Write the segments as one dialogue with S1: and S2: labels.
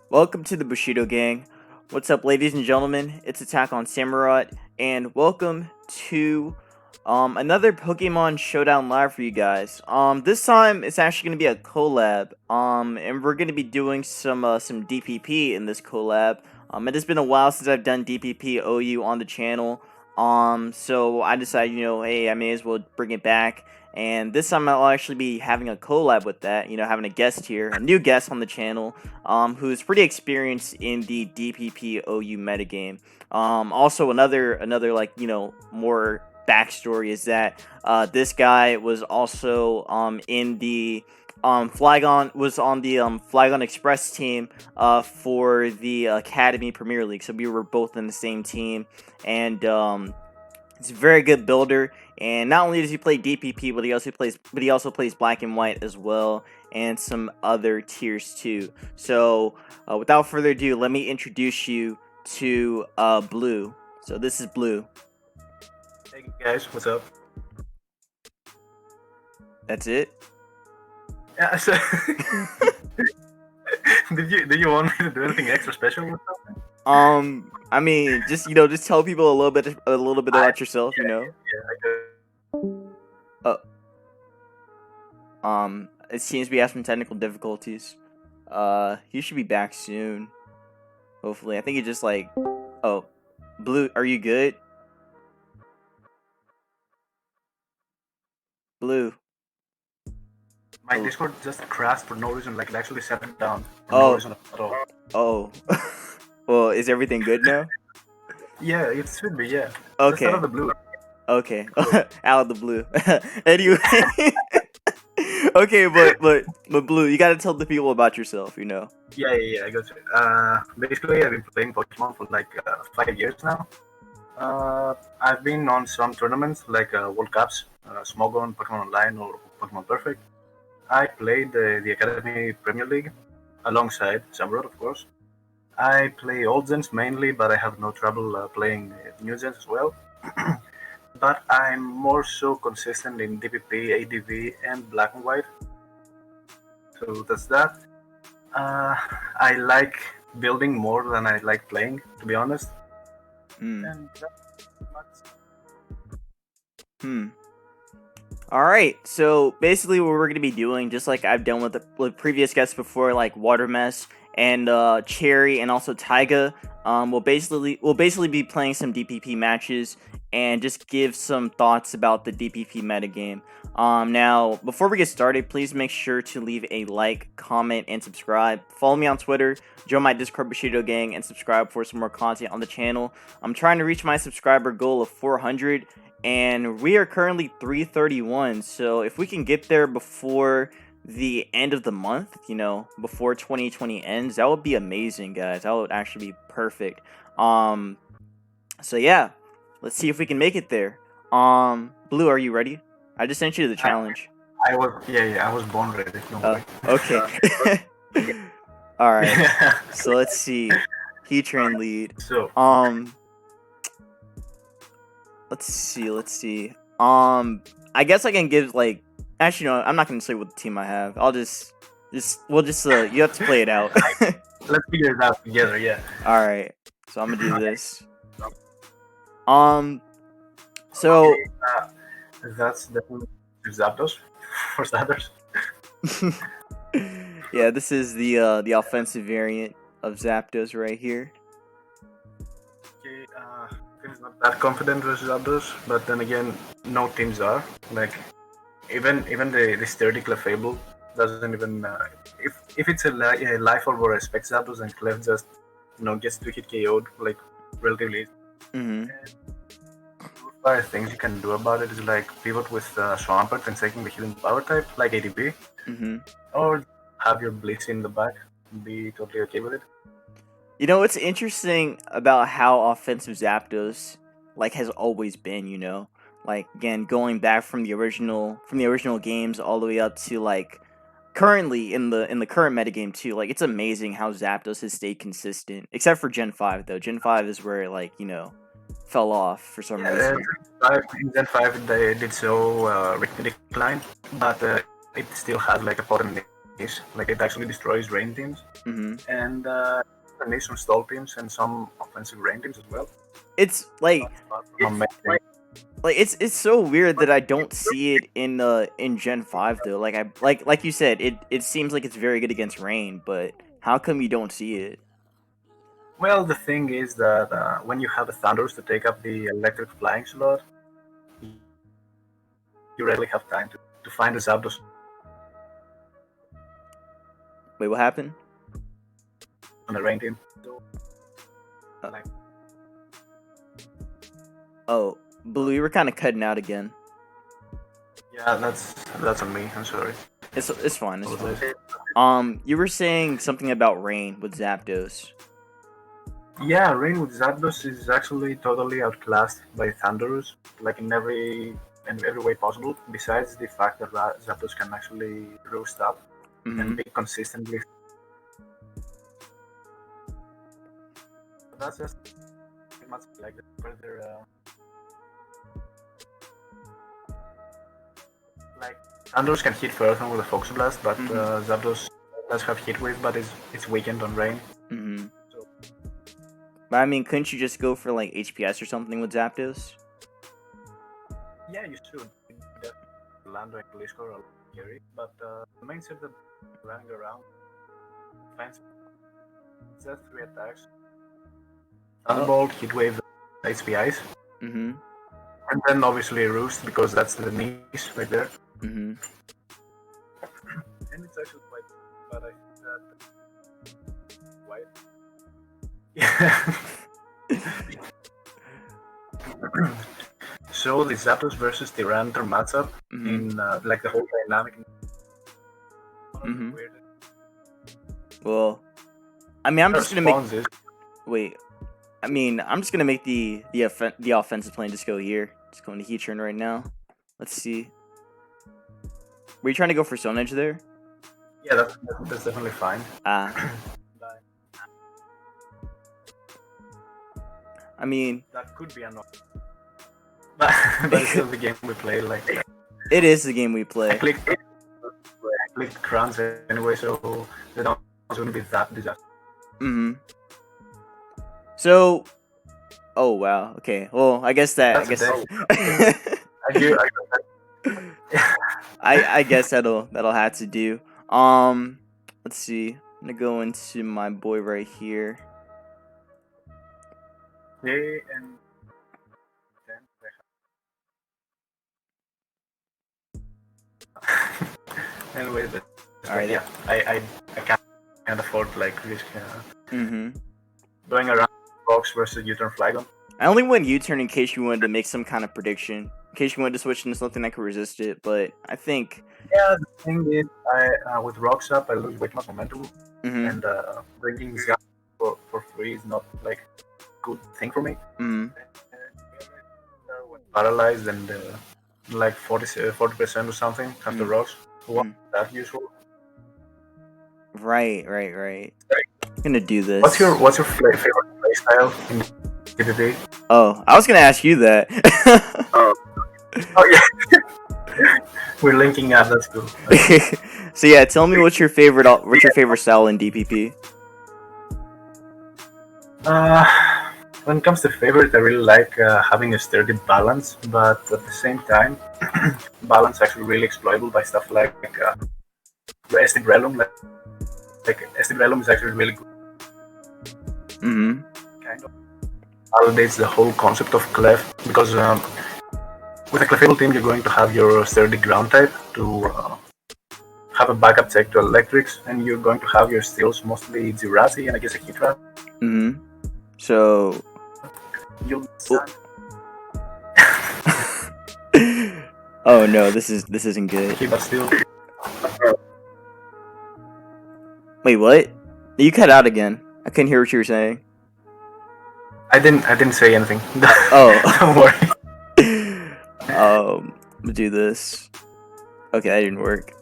S1: Welcome to the Bushido Gang. What's up, ladies and gentlemen? It's Attack on Samurott, and welcome to another Pokemon Showdown live for you guys. This time it's actually gonna be a collab. And we're gonna be doing some DPP in this collab. It has been a while since I've done DPP OU on the channel. So I decided, hey, I may as well bring it back. And this time I'll actually be having a collab with that, having a guest here, a new guest on the channel, who's pretty experienced in the DPP OU metagame. Also another like, more backstory is that this guy was also in the Flygon was on the Flygon Express team for the Academy Premier League. So we were both in the same team, and he's a very good builder. And not only does he play DPP, but he also plays Black and White as well, and some other tiers too. So without further ado, let me introduce you to Blue. So this is Blue.
S2: Hey guys, what's up?
S1: That's it.
S2: Yeah, so did you want me to do anything extra special or something?
S1: I mean, just tell people a little bit about yourself. It seems we have some technical difficulties. He should be back soon. Hopefully. I think he just oh, Blue, are you good? Blue.
S2: My Discord just crashed for no reason, like it actually shut it down for
S1: Oh.
S2: no reason at all.
S1: Oh. Well, is everything good now?
S2: Yeah, it should be, yeah.
S1: Okay.
S2: Just out of the blue.
S1: Okay. Out of the blue. Anyway. Okay, but Blue, you gotta tell the people about yourself,
S2: Yeah, I got you. Basically, I've been playing Pokemon for like 5 years now. I've been on some tournaments like World Cups, Smogon, Pokemon Online, or Pokemon Perfect. I played the Academy Premier League alongside Samurott, of course. I play old gens mainly, but I have no trouble playing new gens as well. But I'm more so consistent in DPP, ADV, and Black and White. So that's that. I like building more than I like playing, to be honest. And that's much.
S1: Alright, so basically what we're going to be doing, just like I've done with previous guests before, like Watermess and Cherry and also Taiga, we'll basically be playing some DPP matches and just give some thoughts about the DPP metagame. Now, before we get started, please make sure to leave a like, comment, and subscribe. Follow me on Twitter, join my Discord Bushido Gang, and subscribe for some more content on the channel. I'm trying to reach my subscriber goal of 400, and we are currently 331. So if we can get there before the end of the month, before 2020 ends, that would be amazing, guys. That would actually be perfect. So yeah, let's see if we can make it there. Blue, are you ready? I just sent you the challenge.
S2: I was born ready. Don't worry.
S1: Okay. All right. So let's see. Heatran lead.
S2: So
S1: let's see. I guess I can give actually no, I'm not gonna say what the team I have. We'll just you have to play it out.
S2: Let's figure it out together, yeah.
S1: Alright. So I'm gonna do this. So
S2: that's definitely Zapdos for starters.
S1: Yeah, this is the offensive variant of Zapdos right here.
S2: Okay, Tim's not that confident with Zapdos, but then again, no teams are. Like, even the sturdy Clefable doesn't even. If it's a Life Orb or a Spec Zapdos, and Clef just gets 2-hit KO'd like relatively. Things you can do about it is like pivot with Swampert and taking the healing power type like ADP, or have your Blitz in the back and be totally okay with it.
S1: It's interesting about how offensive Zapdos has always been. Again, going back from the original games all the way up to currently in the current metagame too. It's amazing how Zapdos has stayed consistent, except for Gen 5 though. Gen 5 is where it fell off for some reason.
S2: In Gen 5 they did so decline, but it still has a potent Like it actually destroys rain teams, and needs some stall teams and some offensive rain teams as well.
S1: It's like
S2: Amazing.
S1: it's so weird that I don't see it in Gen 5 though. Like like you said, it seems like it's very good against rain, but how come you don't see it?
S2: Well, the thing is that when you have the Thunders to take up the electric flying slot, you rarely have time to find the Zapdos
S1: Wait, what happened?
S2: on the rain team.
S1: Oh, Blue, you were kind of cutting out again.
S2: Yeah, that's on me. I'm sorry.
S1: It's fine. It's fine. You were saying something about rain with Zapdos.
S2: Yeah, Rain with Zapdos is actually totally outclassed by Thundurus, like in every way possible. Besides the fact that Zapdos can actually roost up and be consistently. That's just much like the further. Like Thundurus can hit further with a Focus Blast, but Zapdos does have Heat Wave, but it's weakened on Rain. So,
S1: but I mean, couldn't you just go for like HPS or something with Zapdos?
S2: yeah, you should. Land like Gliscor or Gary, but the main set that running around fence just 3 attacks. Thunderbolt, Heat Wave, HPIs. And then obviously Roost because that's the niche right there. And it's actually quite, but I think that white. Yeah. So the Zapdos versus Tyranitar matchup in like the whole dynamic.
S1: Well, I mean, I'm just gonna make. Wait, I mean, I'm just gonna make the offensive plan just go here. Just going to Heatran right now. Let's see. Were you trying to go for Stone Edge there?
S2: Yeah, that's definitely fine.
S1: I mean,
S2: that could be annoying. But it's still the game we play. Like
S1: it is the game we play.
S2: I clicked crowns anyway, so they don't going to be that disaster.
S1: So, oh wow, okay. Well, I guess that. I guess that'll have to do. Let's see. I'm gonna go into my boy right here.
S2: Yeah, and anyway, but
S1: alright,
S2: yeah, I can't afford like risk going around box versus U-turn Flygon.
S1: I only went U-turn in case you wanted to make some kind of prediction, in case you wanted to switch into something that could resist it. But I think
S2: the thing is, I with Rocks up, I lose way too much momentum, and bringing Zap for free is not like a good thing for me. When paralyzed and like 40% or something after Rocks. Wasn't that useful?
S1: Right. I'm gonna do this.
S2: What's your favorite playstyle in DPP?
S1: Oh, I was gonna ask you that.
S2: Oh yeah. We're linking up. That's cool.
S1: So yeah, tell me what's your favorite style in DPP?
S2: When it comes to favorite, I really like having a sturdy balance, but at the same time, balance actually really exploitable by stuff like Estive Realm. Like Estive Realm is actually really good. Kind of validates the whole concept of Clef because with a Clefable team, you're going to have your sturdy ground type to have a backup check to electrics, and you're going to have your steals mostly Jirachi and I guess a Heatran.
S1: So
S2: you'll.
S1: Oh no, this isn't good.
S2: But still.
S1: Wait, what? You cut out again. I couldn't hear what you were saying.
S2: I didn't say anything.
S1: Oh.
S2: Don't worry.
S1: Do this. Okay, that didn't work.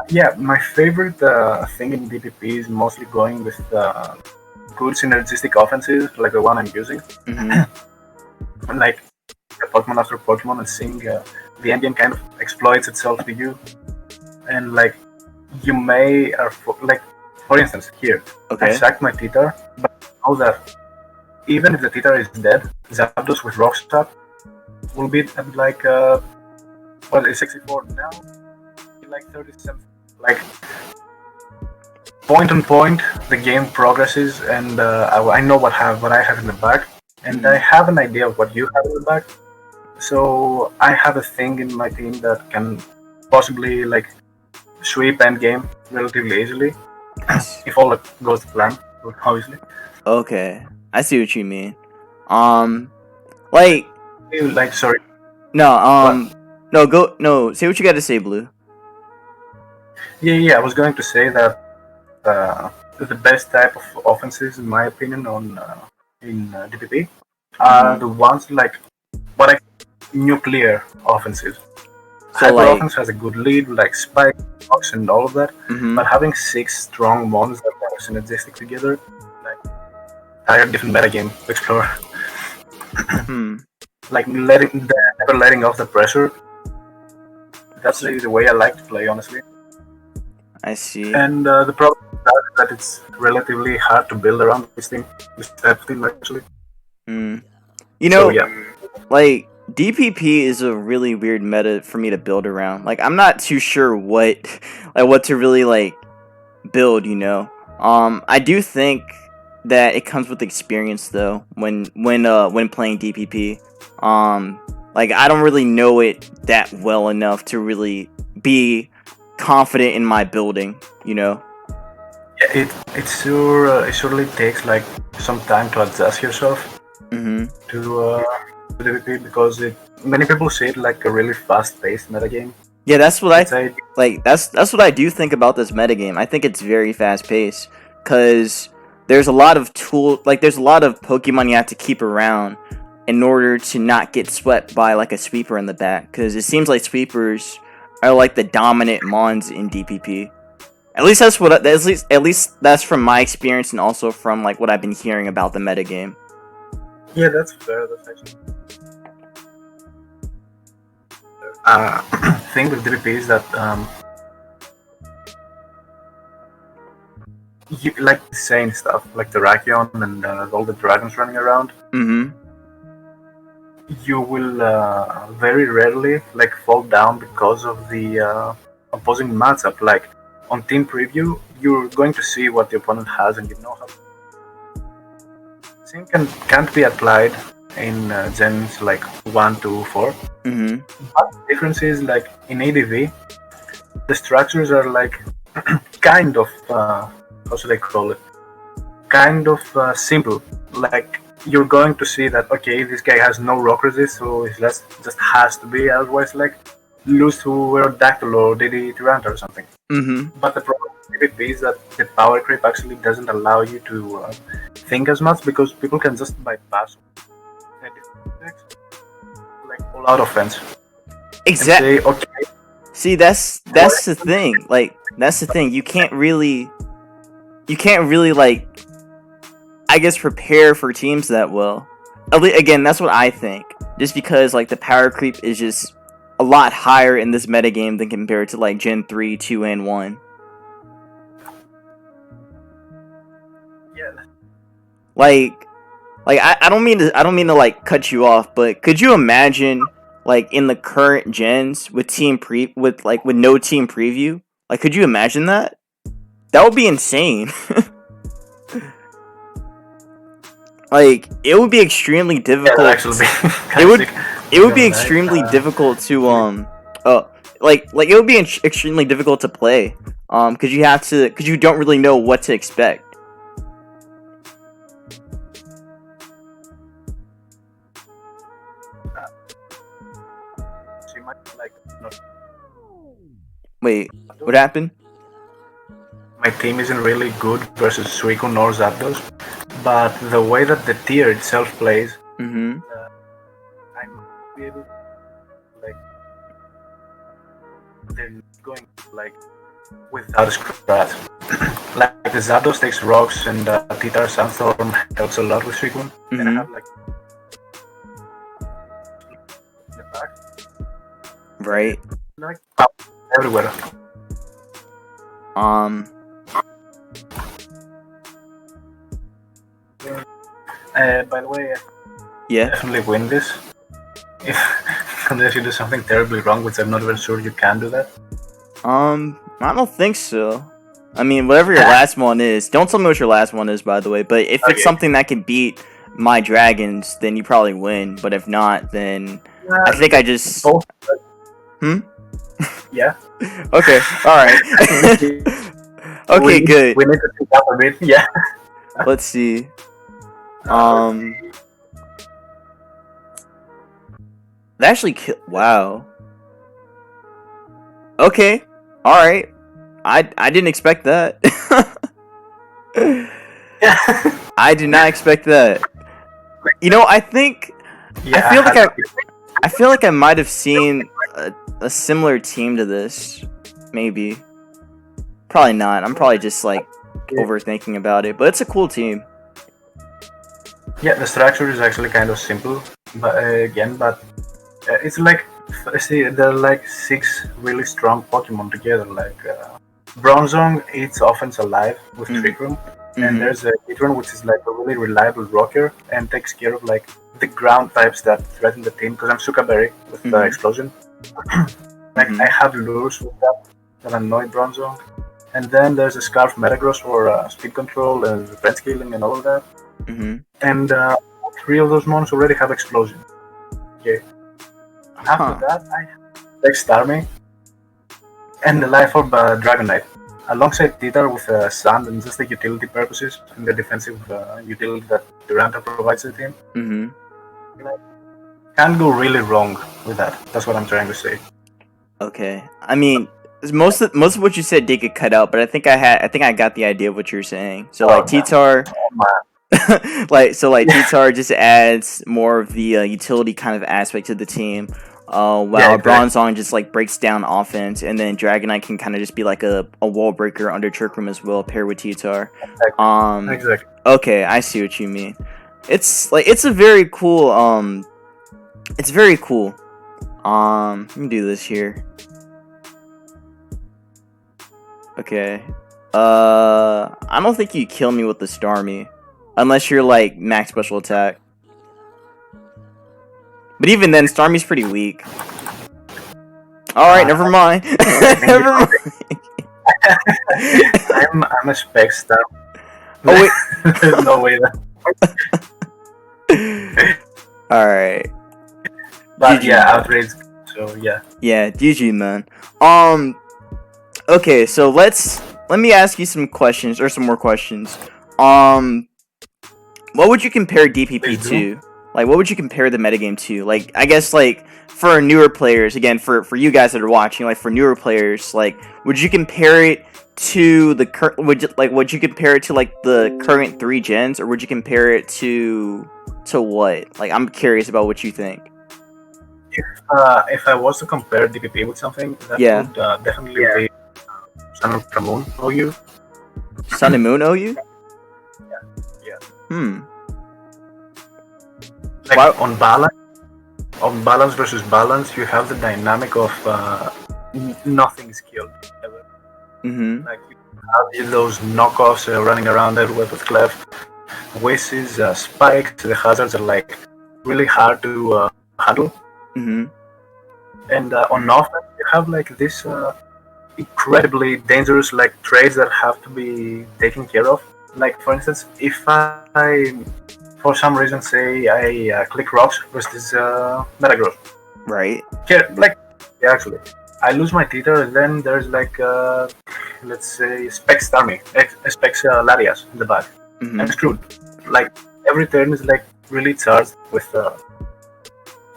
S2: Yeah, my favorite thing in DPP is mostly going with good synergistic offenses, like the one I'm using. Like Pokemon after Pokemon, and seeing the endgame kind of exploits itself to you. and like you may like for instance here I
S1: Okay.
S2: sacked my Titar, but I know that even if the Titar is dead, Zapdos with Rock Stop will be at like what is 64 now? Like 37. Like point on point, the game progresses, and I know what I have in the back, and I have an idea of what you have in the back. So I have a thing in my team that can possibly like sweep end game relatively easily if all goes to plan, obviously.
S1: Okay. I see what you mean. Like
S2: Like sorry,
S1: no,
S2: what?
S1: no. Say what you got to say, Blue.
S2: Yeah. I was going to say that the best type of offenses, in my opinion, on in DPP are the ones like what I nuclear offenses.
S1: So
S2: Hyper
S1: like,
S2: offense has a good lead, like Spike, Fox, and all of that. But having 6 strong mons that are synergistic together, like a different metagame to explore. Like never letting off the pressure. That's the way I like to play, honestly.
S1: I see.
S2: And the problem is that it's relatively hard to build around this type of team, actually.
S1: You know,
S2: So, yeah.
S1: like DPP is a really weird meta for me to build around. Like I'm not too sure what to really like build, you know. I do think that it comes with experience though when playing DPP. Like I don't really know it that well enough to really be confident in my building, you know.
S2: Yeah, it surely takes like some time to adjust yourself to DPP because many people say it like a really fast-paced metagame.
S1: Yeah, that's what that's what I do think about this metagame. I think it's very fast paced because there's a lot of there's a lot of Pokemon you have to keep around in order to not get swept by like a sweeper in the back. Because it seems like sweepers are like the dominant mons in DPP. At least that's at least that's from my experience and also from like what I've been hearing about the metagame.
S2: Yeah, that's fair. That's actually. Thing with DPP is that you like insane stuff like the Rakion and all the dragons running around. You will very rarely like fall down because of the opposing matchup. Like on team preview, you're going to see what the opponent has, and you know how. Same can't be applied in gens like 1 to 4. But the difference is like in ADV, the structures are like kind of how should I call it? Kind of simple. Like you're going to see that okay, this guy has no rock resist, so it just has to be. Otherwise, like lose to Aerodactyl or DD Tyranitar or something. But the problem with it is that the power creep actually doesn't allow you to think as much because people can just bypass like all out offense.
S1: Exactly.
S2: Okay.
S1: See, that's the thing. Like that's the thing. You can't really like I guess prepare for teams that well. Again, that's what I think. Just because like the power creep is just a lot higher in this metagame than compared to like Gen 3, 2, and 1.
S2: Yeah.
S1: Like I don't mean to like cut you off, but could you imagine like in the current gens with with no team preview? Like could you imagine that? That would be insane. Like it would be extremely difficult.
S2: Yeah, actually
S1: it would be extremely difficult to like it would be extremely difficult to play because you don't really know what to expect. Wait, what happened?
S2: My team isn't really good versus Suicune or Zapdos, but the way that the tier itself plays, I might be able to, like, they're going, like, without a scratch. Like, the Zapdos takes rocks and Titar Sandstorm helps a lot with Suicune, and I have, like, in the back.
S1: Right.
S2: Like, everywhere.
S1: Um,
S2: By the way, I
S1: yeah.
S2: definitely win this. If unless you do something terribly wrong, which I'm not even sure you can do that.
S1: I don't think so. I mean, whatever your last one is, don't tell me what your last one is, by the way. But if it's something that can beat my dragons, then you probably win. But if not, then I think I just.
S2: Both.
S1: Hmm.
S2: Yeah.
S1: Okay. All right. Okay. Good.
S2: We need to think up a bit. Yeah.
S1: Let's see. That actually wow. Okay. All right. I didn't expect that. I did not expect that. You know, I think
S2: Yeah,
S1: I feel like I might have seen a similar team to this. Maybe. Probably not. I'm probably just like overthinking about it, but it's a cool team.
S2: Yeah, the structure is actually kind of simple, but it's like there are like 6 really strong Pokemon together. Like Bronzong eats offense alive with Trick Room, and there's a Heatran which is like a really reliable rocker and takes care of like the ground types that threaten the team. Because I'm Suka Berry with the Explosion. Like I have lures with that annoy Bronzong, and then there's a Scarf Metagross for speed control and defense scaling and all of that. And 3 of those mons already have Explosion. Okay. After that, I take Starmie and the Life Orb Dragonite, alongside Titar with Sand and just the utility purposes and the defensive utility that Duranta provides the team. Can't go really wrong with that. That's what I'm trying to say.
S1: Okay. I mean, most of what you said did get cut out, but I think I got the idea of what you're saying. So like Titar. Titar just adds more of the utility kind of aspect to the team, while Bronzong just like breaks down offense, and then Dragonite can kind of just be like a wall breaker under Trick Room as well, paired with Titar.
S2: Exactly.
S1: Okay, I see what you mean. It's a very cool. It's very cool. Let me do this here. Okay. I don't think you kill me with the Starmie. Unless you're like max special attack. But even then, Starmie's pretty weak. Alright, never mind. Never mind.
S2: I'm a spec star.
S1: Oh wait.
S2: There's no way
S1: that. Alright.
S2: But GG, yeah, outrage. So yeah.
S1: Yeah, GG, man. Okay, so let me ask you some questions, or some more questions. What would you compare DPP to? Like, what would you compare the metagame to? Like, I guess, like, for newer players, again, for you guys that are watching, like, for newer players, like, would you compare it to the would you compare it to, like, the current 3 gens, or would you compare it to what? Like, I'm curious about what you think.
S2: If I was to compare DPP with something, that would definitely be Sun and Moon OU.
S1: Sun and Moon OU?
S2: Like on balance versus balance, you have the dynamic of nothing is killed ever. Like you have those knockoffs running around everywhere with Clef, Wishes, Spikes. The hazards are like really hard to handle. And on offense, you have like this incredibly dangerous like trades that have to be taken care of. Like for instance, if I for some reason say I click rocks versus Metagross,
S1: right?
S2: Actually, I lose my Titar, and then there's like let's say Specs Starmie, Specs Larias in the back. I'm screwed. Like every turn is like really charged with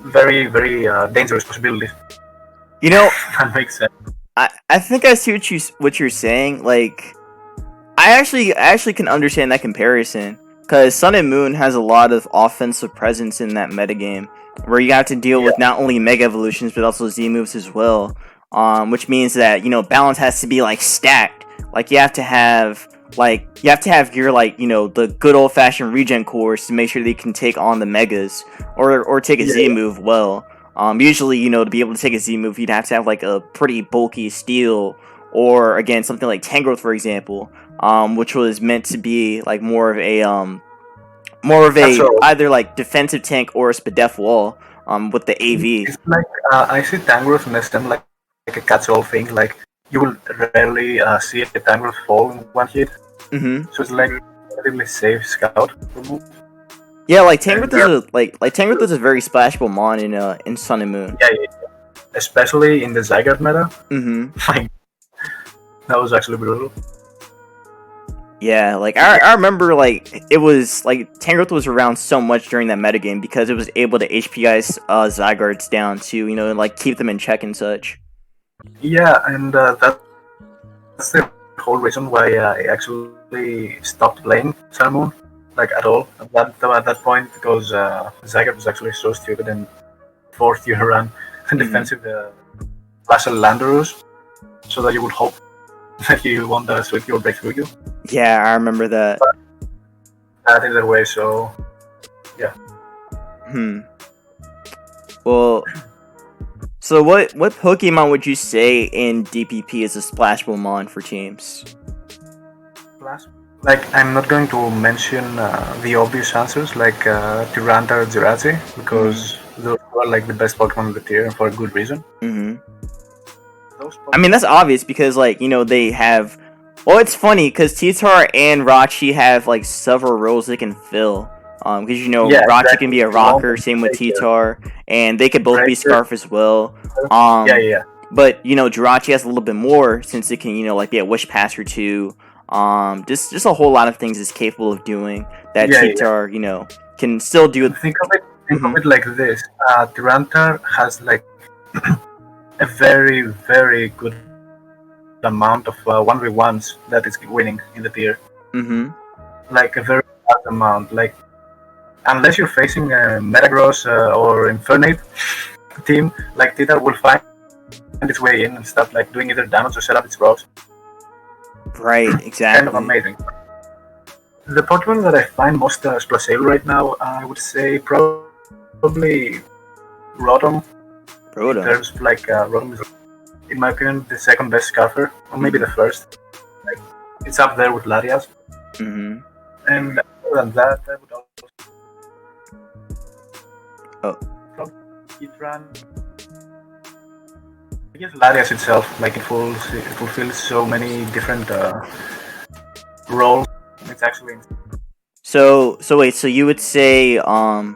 S2: very very dangerous possibilities.
S1: You know,
S2: that makes sense.
S1: I think I see what you're saying. Like, I actually can understand that comparison, because Sun and Moon has a lot of offensive presence in that metagame, where you have to deal with not only Mega Evolutions but also Z moves as well. Which means that, you know, balance has to be like stacked. Like you have to have your, like, you know, the good old fashioned regen cores to make sure they can take on the Megas or take a Z move well. Usually, you know, to be able to take a Z move, you'd have to have like a pretty bulky steel or again something like Tangrowth, for example, which was meant to be like more of
S2: That's
S1: a
S2: all.
S1: either like defensive tank or a Spadef wall with the AV.
S2: It's like I see Tangrowth in a sim like a catch-all thing. Like you will rarely see a Tangrowth fall in one hit,
S1: Mm-hmm.
S2: so it's like a relatively safe scout move.
S1: Yeah, like
S2: And
S1: Tangrowth is a Tangrowth is a very splashable mon in Sun and Moon.
S2: yeah, especially in the Zygarde meta.
S1: Mm-hmm.
S2: Like that was actually brutal.
S1: Yeah, like I remember like it was like Tangrowth was around so much during that metagame because it was able to HPI Zygardes down to like keep them in check and such.
S2: Yeah, and that's the whole reason why I actually stopped playing Sun Moon, like at all at that point, because Zygarde was actually so stupid and forced you to run
S1: Mm-hmm.
S2: defensive Vassal Landorus, so that you would hope that you won the Sweep or break through you.
S1: Yeah, I remember that.
S2: That either way, so yeah.
S1: Well, so what Pokemon would you say in DPP is a splashable mon for teams?
S2: Like, I'm not going to mention the obvious answers like Tyranitar, Jirachi, because those are like the best Pokemon of the tier for a good reason.
S1: Mm-hmm. I mean, that's obvious because like they have. Well, it's funny because Titar and Rachi have like several roles they can fill. Because Rachi
S2: exactly.
S1: can be a rocker, same with Titar, and they could both be Scarf as well.
S2: Yeah.
S1: But Jirachi has a little bit more since it can like be a Wish Passer too. Just a whole lot of things it's capable of doing that Titar can still do.
S2: Think of it like this: Tyranitar has like a very very good amount of 1v1s that is winning in the tier.
S1: Mm-hmm.
S2: Like a very large amount. Like unless you're facing a Metagross or Infernape team, like Titar will find its way in and stuff like doing either damage or set up its rocks.
S1: Right, exactly.
S2: Kind of amazing. The Pokemon that I find most splashable right now, I would say probably Rotom. In terms of like Rotom is, in my opinion, the second best Scarfer, or maybe the first. Like it's up there with Larias.
S1: Mm-hmm.
S2: And other than that, I would also. I guess Larias itself, like it fulfills so many different roles. It's actually.
S1: So wait, so you would say so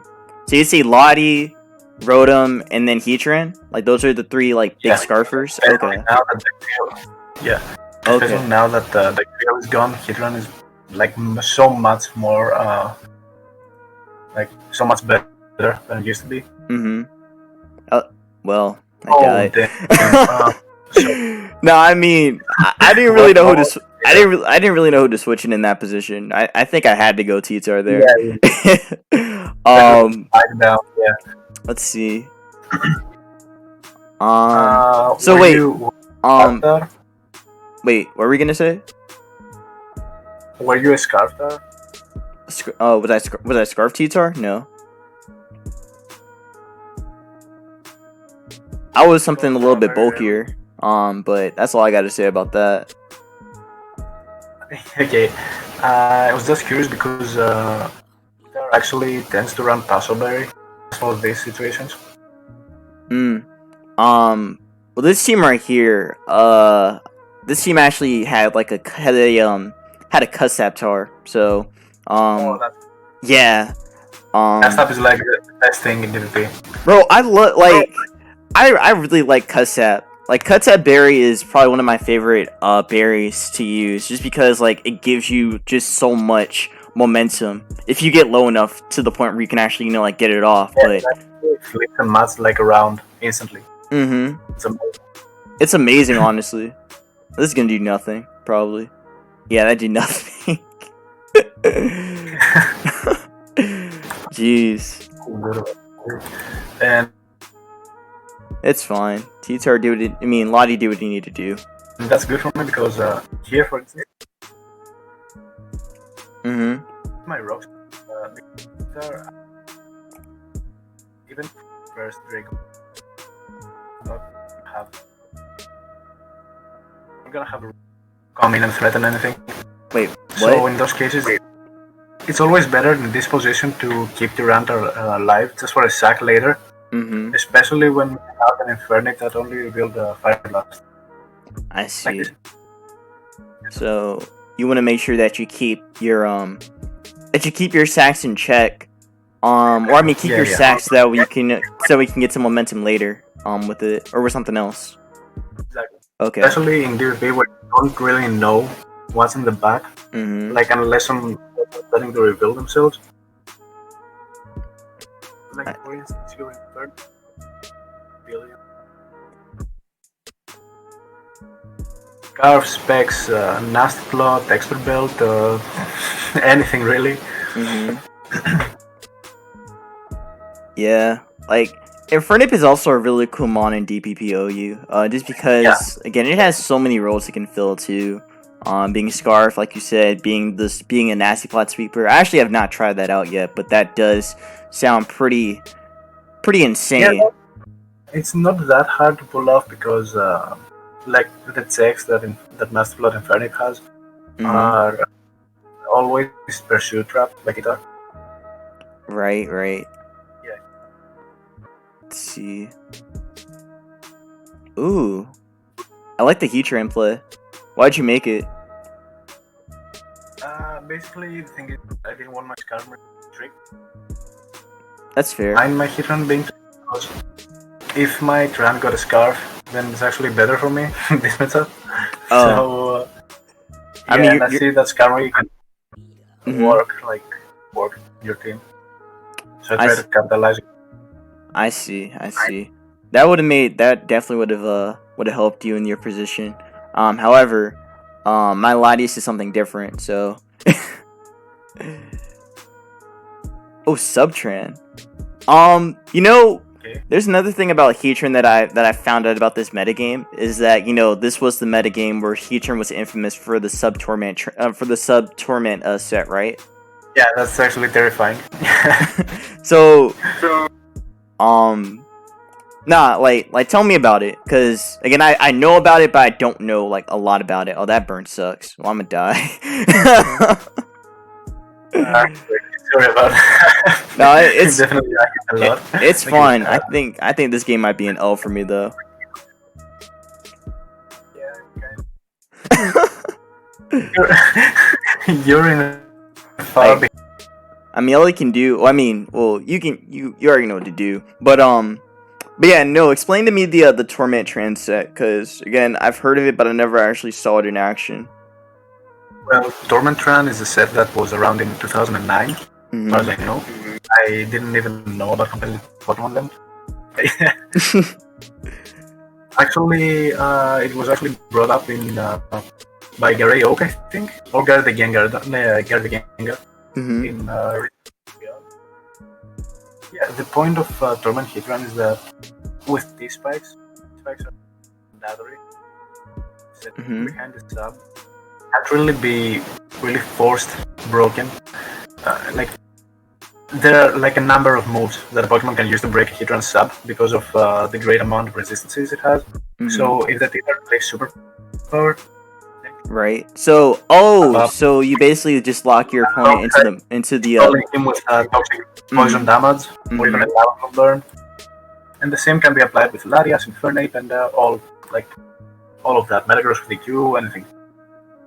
S1: you'd say Lottie, Rotom, and then Heatran? Like those are the three like big Scarfers? Okay.
S2: Now that Especially now that the trio is gone, Heatran is like so much more like so much better than it used to be.
S1: Mm-hmm. Well, I died. No, I mean, I didn't really know who to. I didn't really know who to switch in that position. I think I had to go Titar there.
S2: Yeah.
S1: Let's see. So wait. Wait, what were we gonna say?
S2: Were you a Scarftar?
S1: Was I Scarf Titar? No. I was something a little bit bulkier. But that's all I got to say about that.
S2: Okay, I was just curious because there actually tends to run Tassleberry for these situations.
S1: Well, this team right here, this team actually had like a Cussaptar, so yeah.
S2: That stuff is like the best thing in DPP.
S1: Bro, I really like Cussap. Like Cutsap Berry is probably one of my favorite berries to use, just because like it gives you just so much momentum if you get low enough to the point where you can actually like get it off.
S2: Yeah, but it flips and mats like around instantly.
S1: Mm-hmm.
S2: It's amazing.
S1: It's amazing, honestly. This is gonna do nothing, probably. Yeah, that did nothing. Jeez.
S2: And
S1: it's fine. Titar do what Lottie do what you need to do.
S2: That's good for me because here, for instance, my rocks, even first Draco, not have gonna have to come in and threaten anything.
S1: Wait,
S2: So
S1: what?
S2: in those cases, it's always better in this position to keep the Ranta alive just for a sack later,
S1: Mm-hmm.
S2: especially when you have an Infernic that only revealed the Fire Blast.
S1: I
S2: Like
S1: see.
S2: this.
S1: So you want to make sure that you keep your sacks in check. Or I mean, keep your sacks so that we can get some momentum later. With it or with something else.
S2: Exactly.
S1: Okay.
S2: Especially in DPP where you don't really know what's in the back,
S1: Mm-hmm.
S2: like unless some starting to reveal themselves. Like for instance, you're in third billion. Scarf specs, nasty plot, texture belt, anything really.
S1: Mm-hmm. Yeah, like Infernip is also a really cool mon in DPPOU. Just because again it has so many roles it can fill too. Being Scarf, like you said, being a nasty plot sweeper. I actually have not tried that out yet, but that does sound pretty insane.
S2: Yeah, it's not that hard to pull off because like the checks that Master Blood Infernic has are always pursuit trap like it are.
S1: Right.
S2: Yeah.
S1: Let's see. Ooh, I like the Heatran play. Why'd you make it?
S2: Basically, the thing is, I didn't want my Scarf trick.
S1: That's fair.
S2: Mind my Heatran being because if my Tran got a Scarf, then it's actually better for me this method.
S1: Oh.
S2: So
S1: I mean,
S2: I see that Scarf can work your team. So I try to capitalize.
S1: I see. That definitely would have helped you in your position. However, my Latias is something different. So, oh, Subtran. There's another thing about Heatran that I found out about this metagame is that this was the metagame where Heatran was infamous for the Sub Torment set, right?
S2: Yeah, that's actually terrifying.
S1: So, like tell me about it, because again I know about it, but I don't know like a lot about it. Oh, that burn sucks. Well, I'm gonna die.
S2: Sorry about that.
S1: No, it's
S2: definitely like it a lot.
S1: It's fun. I think this game might be an L for me though.
S2: You're in a far
S1: like, I mean, all you can do. Well, I mean, you already know what to do. But yeah, no. Explain to me the Torment Trans set, because again, I've heard of it, but I never actually saw it in action.
S2: Well, Torment Tran is a set that was around in 2009, as far as I know. I didn't even know about competitive Pokemon then. Actually, it was actually brought up in by Gary Oak, I think, or Gary the Gengar. Gary the Gengar. In yeah, the point of Torment Heatran is that with these spikes are mandatory. Set behind the sub can't really be forced broken. Like there are like a number of moves that a Pokemon can use to break a Heatran sub because of the great amount of resistances it has. So if the Heatran plays super power.
S1: Right. So, so you basically just lock your opponent into the
S2: him with toxic poison damage or even a lava burn. And the same can be applied with Larias, Infernape, and all of that. Metagross with the Q, anything.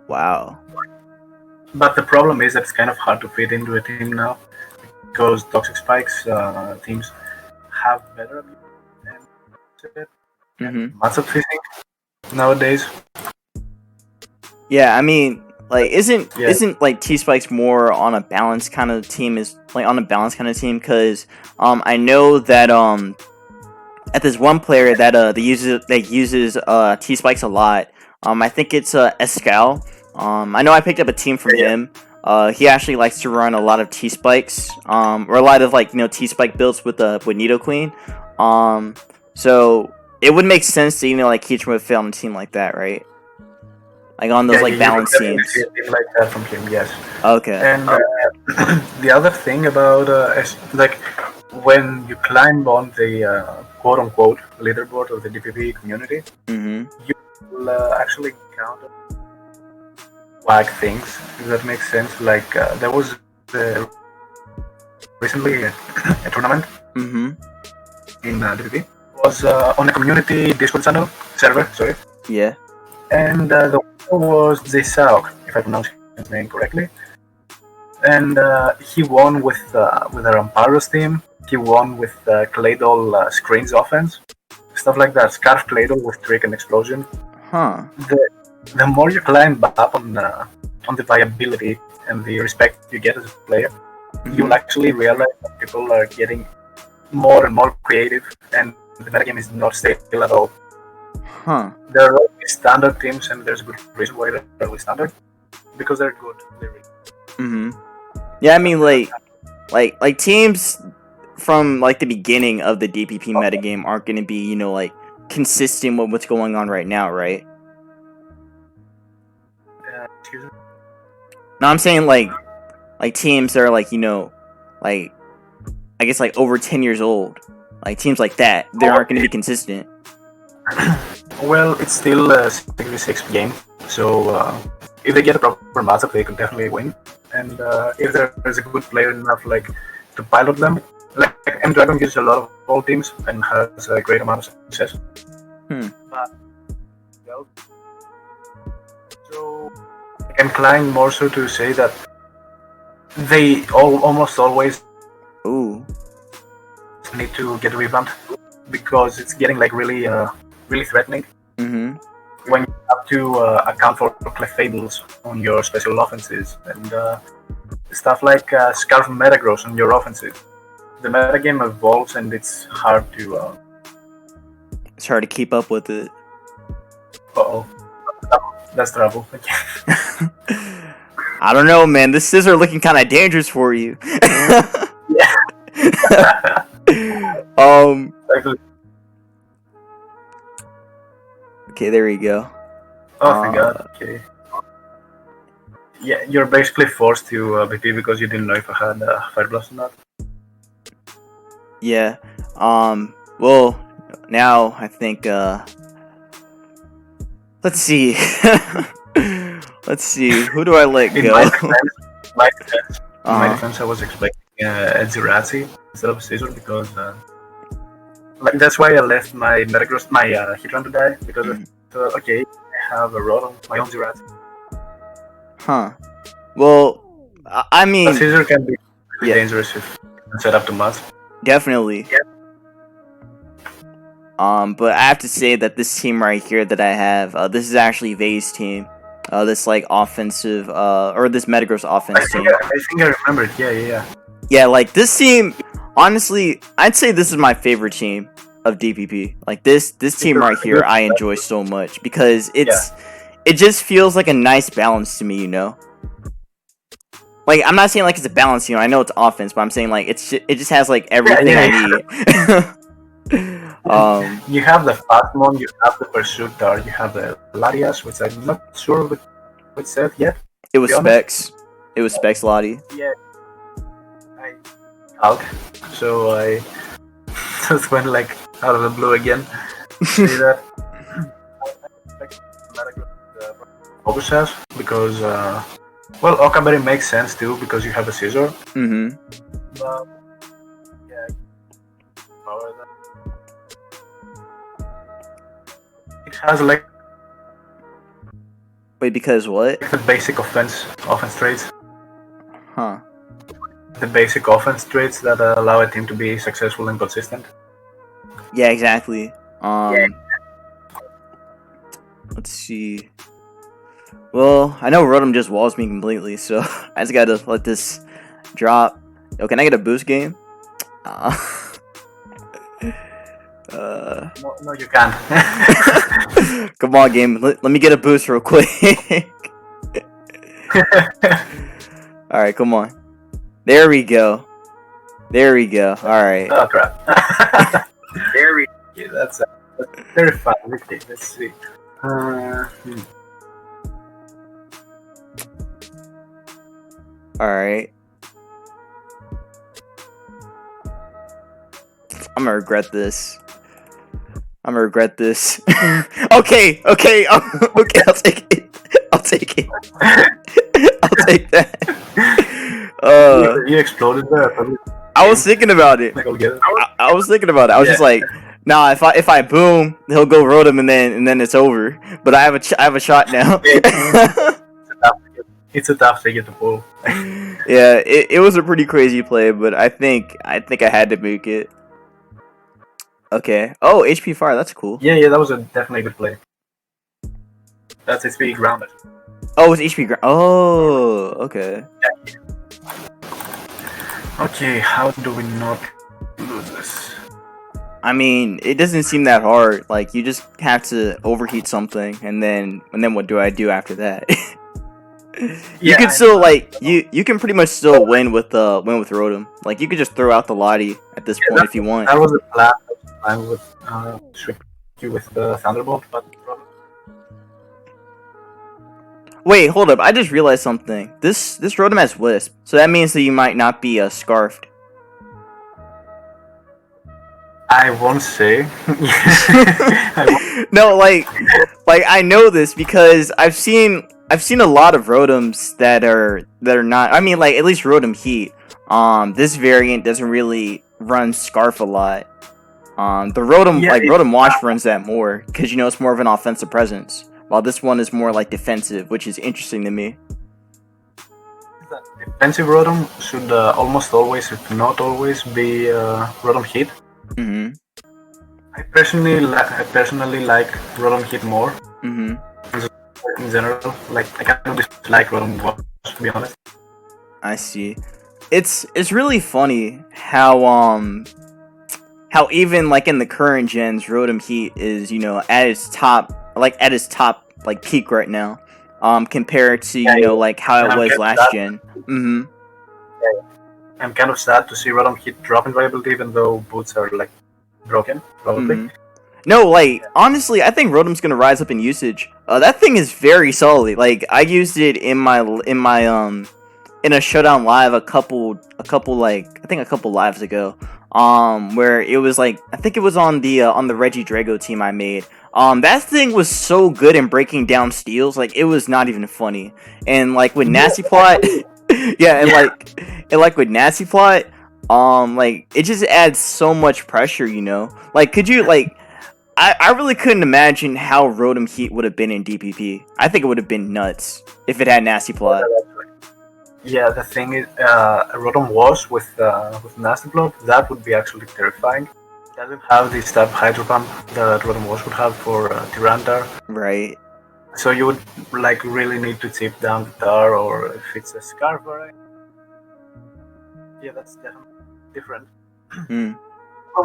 S1: Wow.
S2: But the problem is that it's kind of hard to fit into a team now because Toxic Spikes teams have better ability and matchup fishing nowadays.
S1: Yeah, I mean, like, isn't like T-Spikes more on a balanced kind of team? Because I know that at this one player that uses T-Spikes a lot. I think it's Escal. I know I picked up a team from him. He actually likes to run a lot of T-Spikes, or a lot of T-Spike builds with Nidoqueen. So it would make sense to like Heatran would fail on a team like that, right? Like on those balanced teams.
S2: Like that from him, yes.
S1: Okay.
S2: And the other thing about when you climb on the quote-unquote leaderboard of the DPP community, you will actually encounter whack things, if that makes sense. Like there was recently a tournament
S1: Mm-hmm.
S2: in DPP. It was on a community Discord channel server, sorry.
S1: Yeah.
S2: And the winner was Zisaok, if I pronounce his name correctly. And he won with our Amparo's team. He won with Claydol screens offense, stuff like that. Scarf Claydol with trick and explosion.
S1: Huh.
S2: The more you climb up on the viability and the respect you get as a player, you'll actually realize that people are getting more and more creative, and the metagame is not stable at all.
S1: Huh.
S2: There are always standard teams, and there's a good reason why they're always standard, because they're good. They're really
S1: Mm-hmm. Yeah, I mean, like teams from like the beginning of the DPP metagame aren't going to be, you know, like consistent with what's going on right now, right?
S2: excuse me?
S1: No, I'm saying like teams that are like, you know, like I guess like over 10 years old, like teams like that, they aren't going to be consistent.
S2: Well, it's still a 66 game, so if they get a proper matchup, they can definitely win. And if there is a good player enough, like to pilot them, like M Dragon uses a lot of all teams and has a great amount of success. But well, so I'm inclined more so to say that they almost always
S1: Ooh.
S2: need to get revamped because it's getting like really threatening.
S1: Mm-hmm.
S2: When you have to account for cleffables on your special offenses and stuff like Scarf Metagross on your offenses. The metagame evolves and it's hard to...
S1: It's hard to keep up with it.
S2: Uh-oh. That's trouble.
S1: I don't know, man. This scissor looking kind of dangerous for you.
S2: Exactly.
S1: Okay, there we go.
S2: Oh, thank God. Okay. Yeah, you're basically forced to BP because you didn't know if I had Fire Blast or not.
S1: Yeah. Well, now I think let's see. Let's see. Who do I let
S2: In
S1: go?
S2: my defense, I was expecting Elzirazi instead of Scissor because like that's why I left my Metagross, my Hitran to die because okay, I have a rod on my own Elzirazi.
S1: Huh. Well, I mean,
S2: But Scissor can be really dangerous if set up too much.
S1: Definitely.
S2: Yeah.
S1: But I have to say that this team right here that I have, this is actually Vay's team. This like offensive, or this Metagross offense team.
S2: I think I remembered. Yeah.
S1: Yeah, like this team. Honestly, I'd say this is my favorite team of DPP. Like this team right here, I enjoy so much because it just feels like a nice balance to me, you know. Like I'm not saying like it's a balance, you know. I know it's offense, but I'm saying like it just has like everything I need.
S2: You have the Phasmon, you have the Pursuitar, you have the Larias, which I'm not sure what said yet.
S1: It was Specs. It was Specs Lottie.
S2: Yeah. Hulk. So I just went like out of the blue again. See that? Focus has because well, Okaberry makes sense too because you have a Scissor.
S1: Mm-hmm.
S2: But yeah, it has like
S1: Wait, because what?
S2: the basic offense traits.
S1: Huh.
S2: The basic offense traits that allow a team to be successful and consistent.
S1: Yeah, exactly. Let's see. Well, I know Rotom just walls me completely, so I just gotta let this drop. Yo, can I get a boost game?
S2: No, you can't.
S1: Come on, game. Let me get a boost real quick. Alright, come on. There we go. Alright.
S2: Oh crap. There we go. That's very fun. Okay, let's see.
S1: Alright. I'm gonna regret this. I'm gonna regret this. Okay, okay, okay. I'll take it. I'll take it. I'll take that.
S2: You exploded there.
S1: I was thinking about it.
S2: Like, I'll get it.
S1: I was thinking about it. I was just like, nah. If I boom, he'll go Rotom, and then it's over. But I have a shot now.
S2: It's a tough thing to pull.
S1: Yeah, it was a pretty crazy play, but I think I had to make it. Okay. Oh, HP Fire. That's cool.
S2: Yeah, that was a definitely good play. That's HP grounded.
S1: Oh, it's HP ground. Oh, okay.
S2: Okay, how do we not lose this?
S1: I mean, it doesn't seem that hard. Like you just have to overheat something, and then what do I do after that? You can still like you can pretty much still win with Rotom. Like you could just throw out the Lottie at this point if you want.
S2: That was the plan. I would trick you with the Thunderbolt, but
S1: Wait, hold up! I just realized something. This Rotom has Wisp, so that means that you might not be scarfed.
S2: I won't say.
S1: No, like I know this because I've seen a lot of Rotoms that are not. I mean, like at least Rotom Heat. This variant doesn't really run Scarf a lot. The Rotom Rotom Wash runs that more because it's more of an offensive presence, while this one is more like defensive, which is interesting to me.
S2: Defensive Rotom should almost always, if not always, be Rotom Heat.
S1: Mm-hmm.
S2: I personally like Rotom Heat more.
S1: Mm-hmm.
S2: In general, like I kind of dislike Rotom Wash, to be honest.
S1: I see. It's really funny how even like in the current gens, Rotom Heat is at its top peak right now. Compared to like how it was last gen. Mm-hmm.
S2: Yeah. I'm kind of sad to see Rotom Heat drop in viability, even though boots are like broken, probably.
S1: Mm-hmm. No, like honestly, I think Rotom's gonna rise up in usage. That thing is very solid. Like I used it in a Showdown live a couple lives ago. Where it was like I think it was on the Reggie Drago team I made. That thing was so good in breaking down steals, like it was not even funny. And like with Nasty Plot, like with Nasty Plot, like it just adds so much pressure, Like could you like I really couldn't imagine how Rotom Heat would have been in DPP. I think it would have been nuts if it had Nasty Plot.
S2: Yeah, the thing is, a Rotom Wash with Nasty Plot, that would be actually terrifying. It doesn't have the type of Hydro Pump that Rotom Wash would have for Tyranitar.
S1: Right.
S2: So you would like really need to chip down the Tar, or if it's a Scarf, right? Yeah, that's definitely different.
S1: Mm.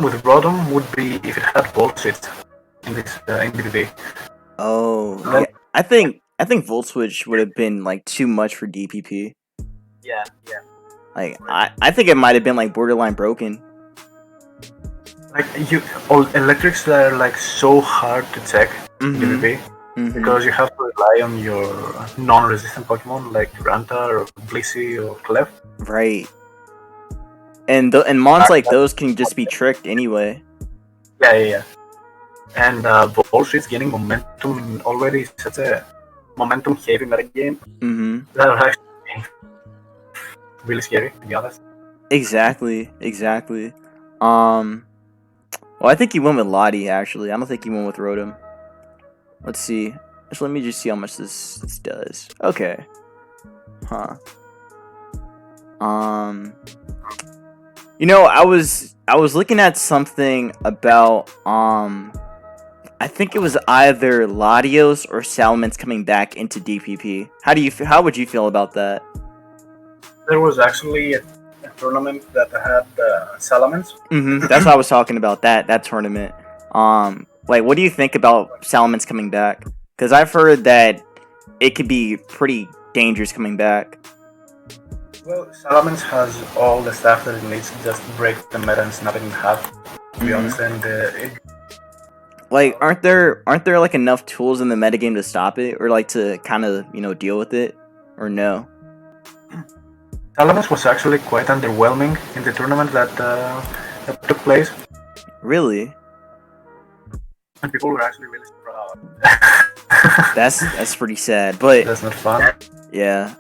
S2: With Rotom would be if it had Volt Switch in this in DPP.
S1: Oh, yeah. I think Volt Switch would have been like too much for DPP.
S2: Yeah.
S1: Like I think it might have been like borderline broken.
S2: Like all electrics that are like so hard to check in DPP because you have to rely on your non-resistant Pokemon like Tyranitar or Blissey or Clef.
S1: Right. And mons like those can just be tricked anyway.
S2: Yeah. And Volt Switch gaining momentum already such a momentum heavy metagame. That are actually really scary, to be honest.
S1: Exactly. Well, I think he went with Lottie, actually. I don't think he went with Rotom. Let's see. Let me just see how much this does. Okay. Huh. I was looking at something about I think it was either Latios or Salamence coming back into DPP. How would you feel about that?
S2: There was actually a tournament that had Salamence.
S1: That's what I was talking about. That tournament. Like, what do you think about Salamence coming back? Because I've heard that it could be pretty dangerous coming back.
S2: Well, Salamence has all the stuff that it needs to just break the meta and snap it in half. To be honest, and
S1: like, aren't there like enough tools in the metagame to stop it, or like to kind of deal with it, or no?
S2: Salamence was actually quite underwhelming in the tournament that took place.
S1: Really?
S2: and people were actually really proud.
S1: That's pretty sad, but
S2: That's not fun.
S1: yeah.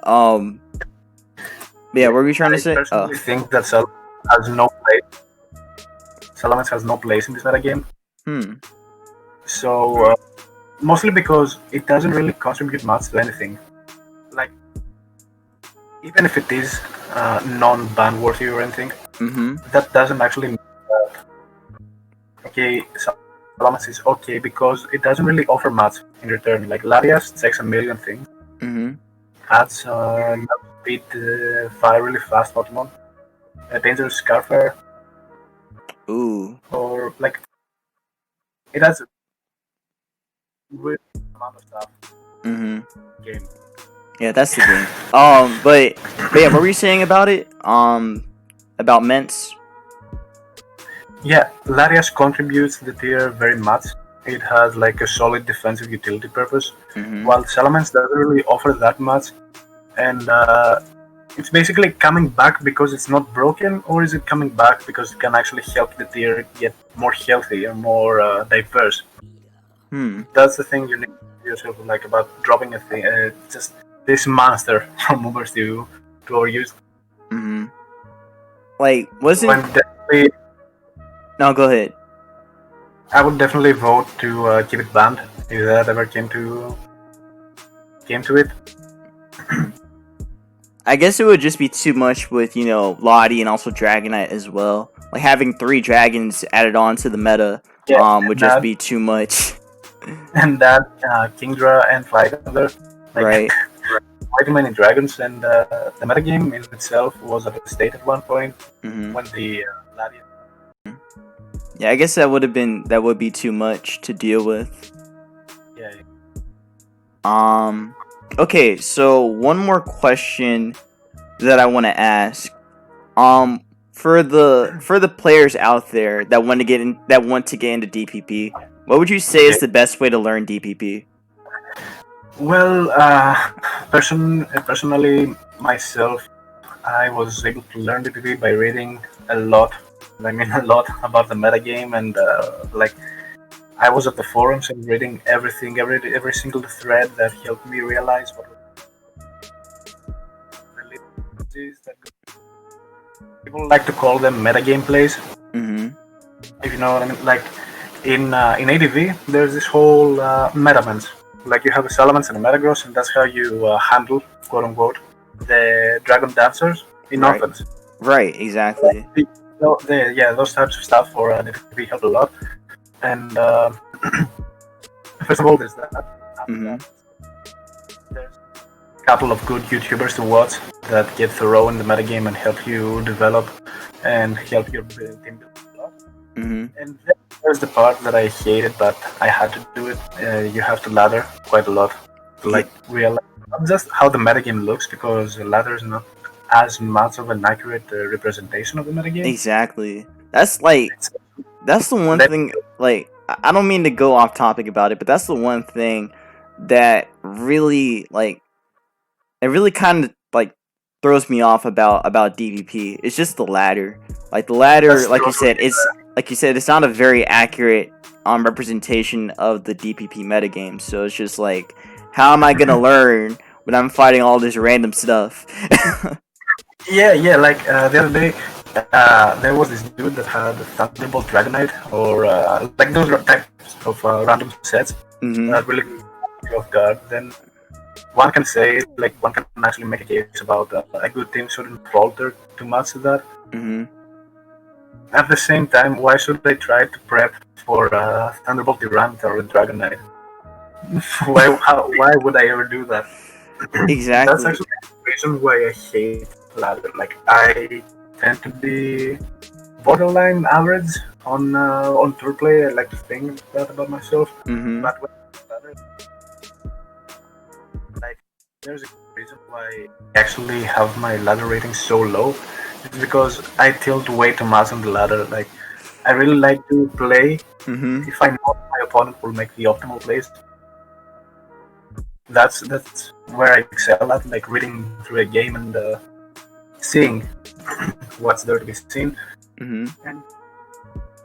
S1: Yeah, what were you trying to
S2: I
S1: say?
S2: personally think that has no place. Salamence has no place in this metagame. So mostly because it doesn't really contribute much to anything. Like, even if it is non-ban worthy or anything, that doesn't actually mean that, okay, Salamence is okay, because it doesn't really offer much in return. Like, Larias checks a million things. Adds speed, fire really fast Pokemon, a dangerous Scarfire.
S1: Ooh.
S2: Or, like, it has a really amount of stuff. Game.
S1: Yeah, that's the game. But yeah, what were you saying about it? About Ments?
S2: Yeah, Larias contributes to the tier very much. It has like a solid defensive utility purpose, while Salamence doesn't really offer that much. And it's basically coming back because it's not broken, or is it coming back because it can actually help the tier get more healthy and more diverse? That's the thing you need to yourself like about dropping a thing. Just this monster from movers to overused.
S1: Like, wasn't?
S2: Definitely,
S1: no, go ahead.
S2: I would definitely vote to keep it banned if that ever came to it.
S1: I guess it would just be too much with, Lottie and also Dragonite as well. Like, having 3 dragons added on to the meta would just be too much.
S2: And that Kingdra and Flythunder,
S1: right?
S2: Quite many dragons, and the metagame in itself was at a state at one point when the Larian.
S1: Yeah, I guess that would be too much to deal with.
S2: Yeah.
S1: Okay, so one more question that I want to ask. For the players out there that want to get into DPP, what would you say is the best way to learn DPP?
S2: Well, personally, myself, I was able to learn DPP by reading a lot. I mean, a lot about the metagame, and like, I was at the forums and reading everything, every single thread that helped me realize what that people like to call them metagame plays. If you know what I mean. Like, in ADV, there's this whole metamans. Like, you have a Salamence and a Metagross, and that's how you handle, quote unquote, the Dragon Dancers in offense.
S1: Right, exactly.
S2: Those types of stuff for DPP help a lot. And first of all, there's that. There's a couple of good YouTubers to watch that get thorough in the metagame and help you develop and help your team build a lot. And then there's the part that I hated, but I had to do it. You have to ladder quite a lot to realize not just how the metagame looks, because ladder is not as much of an accurate representation of the metagame.
S1: Exactly. That's the one thing. Like, I don't mean to go off topic about it, but that's the one thing that really kind of throws me off about DPP. It's just the ladder. Like, the ladder, like you said, it's not a very accurate representation of the DPP metagame. So it's just like, how am I gonna learn when I'm fighting all this random stuff?
S2: Yeah. Like the other day, there was this dude that had Thunderbolt Dragonite, or like those types of random sets that really get you off guard. Then one can say, like, one can actually make a case about a good team shouldn't falter too much to that. At the same time, why should they try to prep for Thunderbolt Durant or Dragonite? Why would I ever do that?
S1: Exactly.
S2: That's actually the reason why I hate ladder. Like, I tend to be borderline average on tour play. I like to think that about myself. But when ladder, like, there's a reason why I actually have my ladder rating so low. It's because I tilt way too much on the ladder. Like, I really like to play if I know my opponent will make the optimal plays. That's where I excel at, like, reading through a game and seeing what's there to be seen. And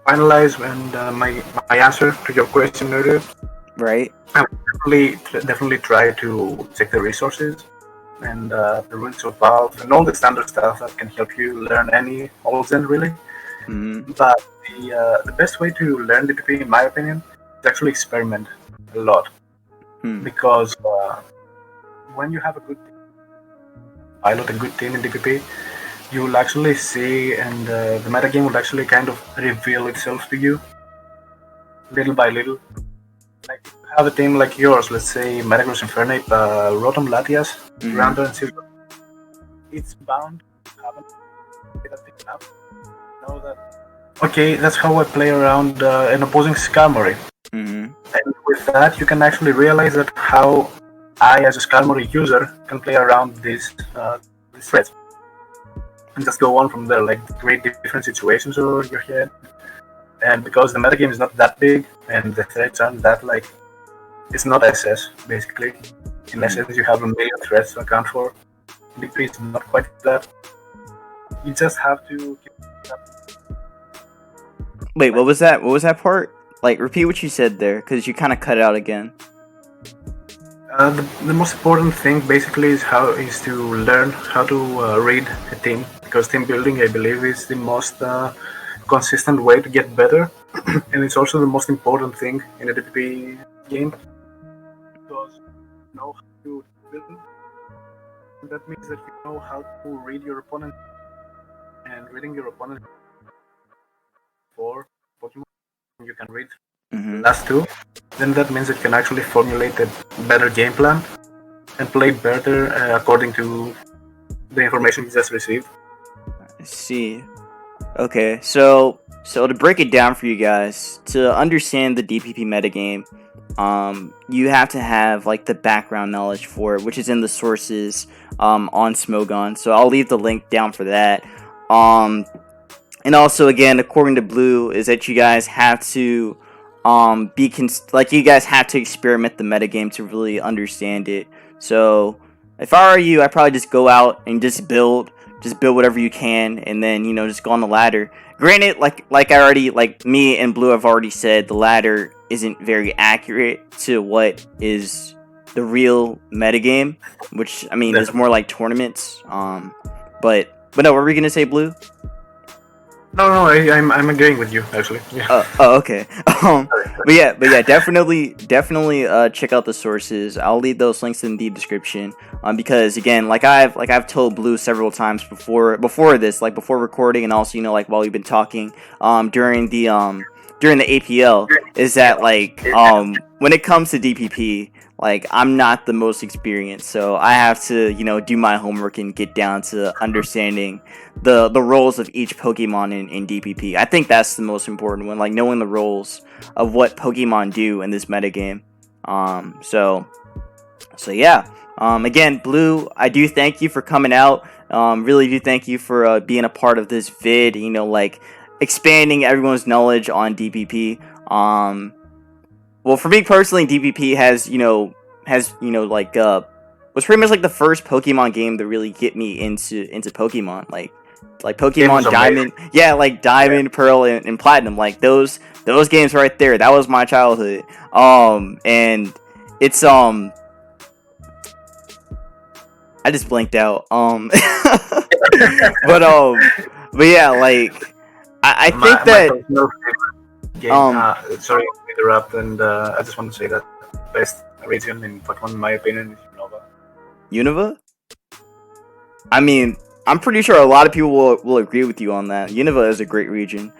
S2: finalize and my answer to your question earlier,
S1: Right.
S2: I would definitely try to check the resources and the rules of Valve and all the standard stuff that can help you learn any Olsen really.
S1: Mm-hmm.
S2: But the best way to learn DPP, in my opinion, is actually experiment a lot because when you have a good pilot, a good team in DPP, you will actually see, and the metagame will actually kind of reveal itself to you little by little. Like if you have a team like yours, let's say Metagross Infernape, Rotom Latias, Random and Silver, it's bound to happen. Know that. Okay, that's how I play around an opposing Skarmory. And with that, you can actually realize that how I, as a Skarmory user, can play around these threats. And just go on from there, like create different situations over your head. And because the metagame is not that big, and the threats aren't that, like, it's not SS, basically. In SS, you have a million threats to account for. DP is not quite that. You just have to keep it up.
S1: Wait, what was that? What was that part? Like, repeat what you said there, because you kind of cut it out again.
S2: The most important thing basically is to learn how to read a team, because team building, I believe, is the most consistent way to get better, and it's also the most important thing in a DPP game, because you know how to build. And that means that you know how to read your opponent, and reading your opponent for Pokemon you can read the last two, then that means it can actually formulate a better game plan and play better according to the information you just received.
S1: I see. Okay, so to break it down for you guys, to understand the DPP metagame, you have to have like the background knowledge for it, which is in the sources on Smogon. So I'll leave the link down for that. And also, again, according to Blue, is that you guys have to you guys have to experiment the metagame to really understand it. So if I were you, I'd probably just go out and just build whatever you can, and then just go on the ladder. Granted, like me and Blue have already said, the ladder isn't very accurate to what is the real metagame, which I mean is more like tournaments. But no, what were we gonna say, Blue?
S2: No, I'm agreeing with you actually. Yeah.
S1: Okay. But yeah, definitely check out the sources. I'll leave those links in the description. Because again, like I've told Blue several times before this, like before recording, and also while we've been talking, during the APL, is that when it comes to DPP, like I'm not the most experienced, so I have to do my homework and get down to understanding the roles of each Pokemon in DPP. I think that's the most important one, like knowing the roles of what Pokemon do in this metagame. So yeah. Again, Blue, I do thank you for coming out. Really do thank you for being a part of this vid. Expanding everyone's knowledge on DPP. Well, for me personally, DPP was pretty much like the first Pokemon game to really get me into Pokemon, like Pokemon Diamond, like Diamond, Pearl, and Platinum, like those games right there. That was my childhood. And it's I just blanked out. But yeah, like I think that.
S2: Sorry to interrupt, and I just want to say that best region in Pokemon, in my opinion, is Unova.
S1: Unova? I mean, I'm pretty sure a lot of people will agree with you on that. Unova is a great region.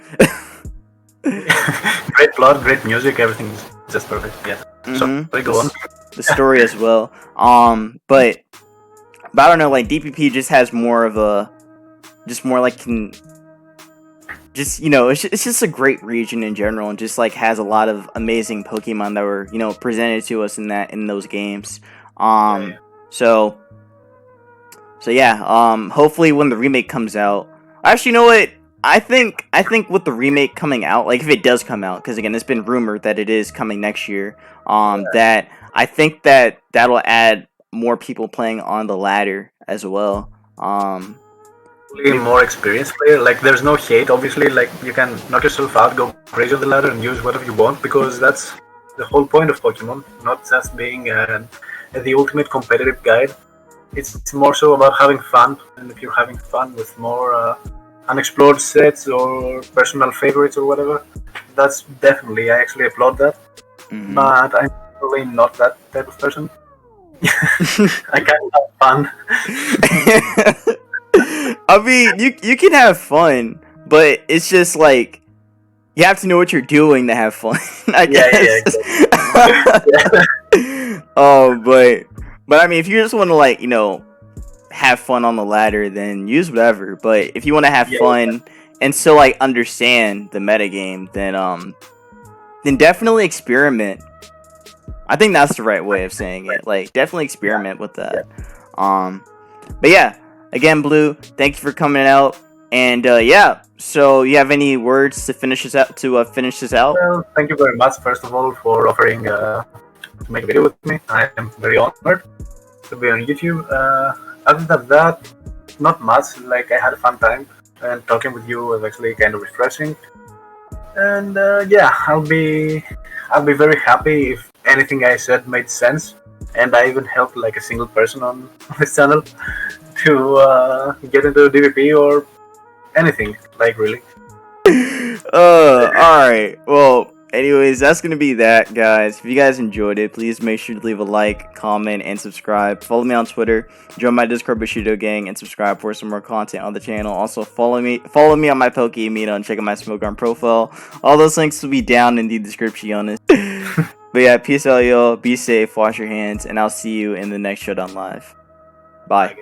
S2: Great plot, great music, everything is just perfect. Yeah. So go on.
S1: The story as well. But I don't know. Like DPP just has more of a, it's just a great region in general, and just like has a lot of amazing Pokemon that were presented to us in those games. So yeah. Hopefully when the remake comes out, actually, you know what? I think with the remake coming out, like if it does come out, because again, it's been rumored that it is coming next year. That I think that'll add more people playing on the ladder as well.
S2: Probably more experienced player. Like there's no hate, obviously. Like you can knock yourself out, go crazy on the ladder, and use whatever you want because that's the whole point of Pokemon. Not just being the ultimate competitive guide. It's more so about having fun, and if you're having fun with more unexplored sets or personal favorites or whatever, that's definitely I actually applaud that. But I'm probably not that type of person. I can't have fun.
S1: I mean, you can have fun, but it's just like you have to know what you're doing to have fun. I guess.
S2: Yeah.
S1: But I mean, if you just want to like have fun on the ladder, then use whatever. But if you want to have fun and still like understand the metagame, then definitely experiment. I think that's the right way of saying it. Like, definitely experiment with that. But yeah, again, Blue, thank you for coming out. And yeah, so you have any words to finish this out?
S2: Well, thank you very much, first of all, for offering to make a video with me. I am very honored to be on YouTube. Other than that, not much. Like I had a fun time, and talking with you was actually kind of refreshing. And yeah, I'll be very happy if anything I said made sense, and I even helped like a single person on this channel to get into DPP or anything, like really.
S1: Alright. Well, anyways, that's gonna be that, guys. If you guys enjoyed it, please make sure to leave a like, comment, and subscribe. Follow me on Twitter, join my Discord Bushido gang, and subscribe for some more content on the channel. Also, follow me on my Pokemon and check out my Smokearm profile. All those links will be down in the description. But yeah, peace out, y'all. Be safe, wash your hands, and I'll see you in the next Showdown Live. Bye.